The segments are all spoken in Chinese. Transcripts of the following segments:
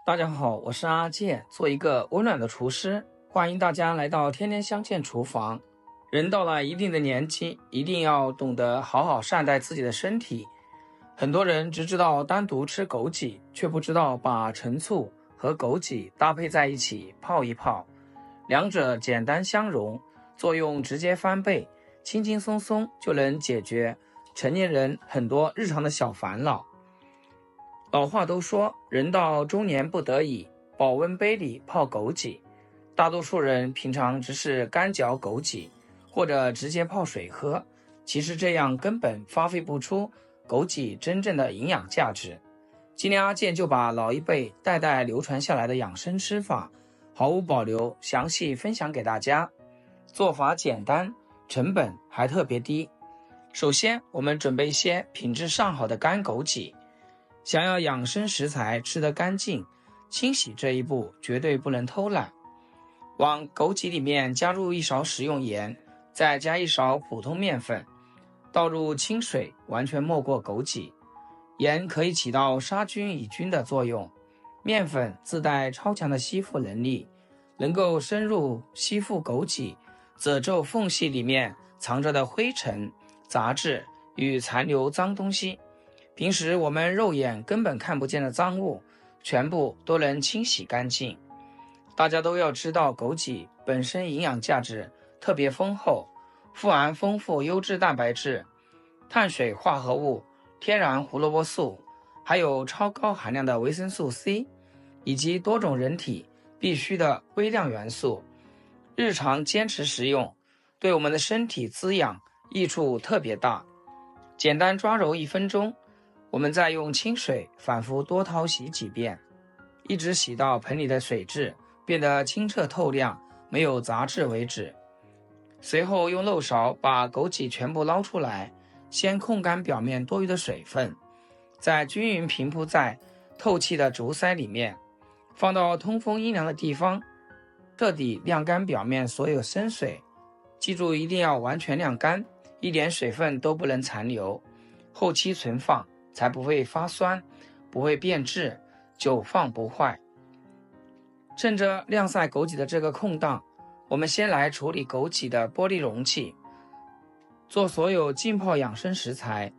大家好，我是阿健，做一個溫暖的廚師，歡迎大家來到天天相見廚房。人到了一定的年紀，一定要懂得好好善待自己的身體。很多人只知道單獨吃枸杞，卻不知道把陳醋和枸杞搭配在一起泡一泡，兩者簡單相融，作用直接翻倍，輕輕鬆鬆就能解決成年人很多日常的小煩惱。老話都說，人到中年不得已，保溫杯裡泡枸杞。大多數人平常只是乾嚼枸杞，或者直接泡水喝，其實這樣根本發揮不出枸杞真正的營養價值。今天阿健就把老一輩代代流傳下來的養生吃法，毫無保留詳細分享給大家。做法簡單，成本還特別低。首先，我們準備一些品質上好的乾枸杞。想要養生食材吃得乾淨，清洗這一步絕對不能偷懶。往枸杞裡面加入1勺食用鹽，再加1勺普通麵粉，倒入清水，完全没過枸杞。鹽可以起到殺菌抑菌的作用，麵粉自帶超強的吸附能力，能夠深入吸附枸杞褶皺縫隙裡面藏着的灰塵、雜質與殘留髒東西。平時我們肉眼根本看不見的髒物，全部都能清洗乾淨。大家都要知道，枸杞本身營養價值特別豐厚，富含豐富優質蛋白質、碳水化合物、天然胡蘿蔔素，還有超高含量的維生素 C， 以及多種人體必需的微量元素。日常堅持食用，對我們的身體滋養益處特別大。簡單抓揉1分鐘，我們再用清水反覆多淘洗幾遍，一直洗到盆裡的水質變得清澈透亮，沒有雜質為止。隨後用漏勺把枸杞全部撈出來，先控乾表面多餘的水分，再均勻平鋪在透氣的竹塞裡面，放到通風陰涼的地方，徹底晾乾表面所有生水。記住一定要完全晾乾，一點水分都不能殘留，後期存放才不會發酸，不會變質，久放不壞。趁着晾曬枸杞的這個空檔，我們先來處理枸杞的玻璃容器。做所有浸泡養生食材，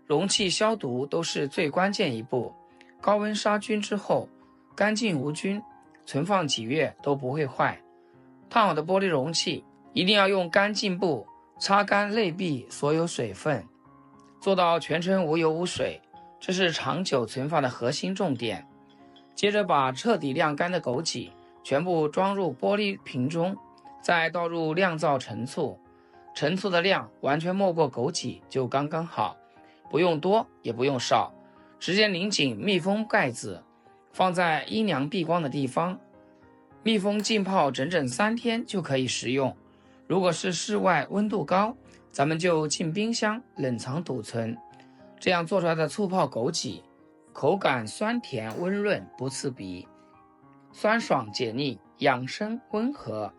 容器消毒都是最關鍵一步。高溫殺菌之後，乾淨無菌，存放幾月都不會壞。燙好的玻璃容器一定要用乾淨布擦乾內壁所有水分，做到全程無油無水，這是長久存放的核心重點。接着把徹底晾乾的枸杞全部裝入玻璃瓶中，再倒入釀造陳醋，陳醋的量完全没過枸杞就剛剛好，不用多也不用少，直接擰緊密封蓋子，放在陰涼避光的地方，密封浸泡整整3天就可以食用。如果是室外溫度高，咱們就进冰箱冷藏储存，這樣做出來的醋泡枸杞口感酸甜溫潤不刺鼻，酸爽解膩，養生溫和，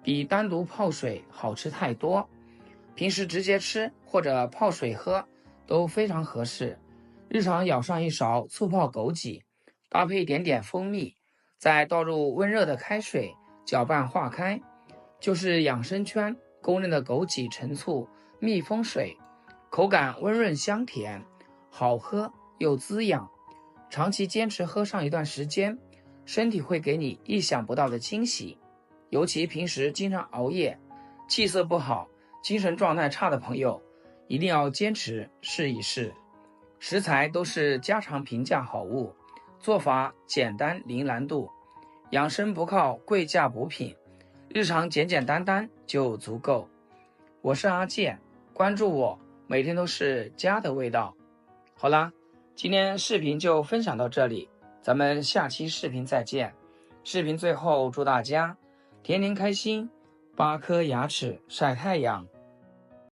比單獨泡水好吃太多。平時直接吃或者泡水喝都非常合適。日常舀上1勺醋泡枸杞，搭配一點點蜂蜜，再倒入溫熱的開水攪拌化開，就是養生圈公認的枸杞陳醋蜜蜂水，口感溫潤香甜，好喝又滋養。長期堅持喝上一段時間，身體會給你意想不到的驚喜。尤其平時經常熬夜、氣色不好、精神狀態差的朋友，一定要堅持試一試。食材都是家常平價好物，做法簡單零難度，養生不靠貴價補品，日常簡簡單單就足夠。我是阿健，關注我，每天都是家的味道。好啦，今天視頻就分享到這裡，咱們下期視頻再見。視頻最後祝大家天天開心，8顆牙齒曬太陽，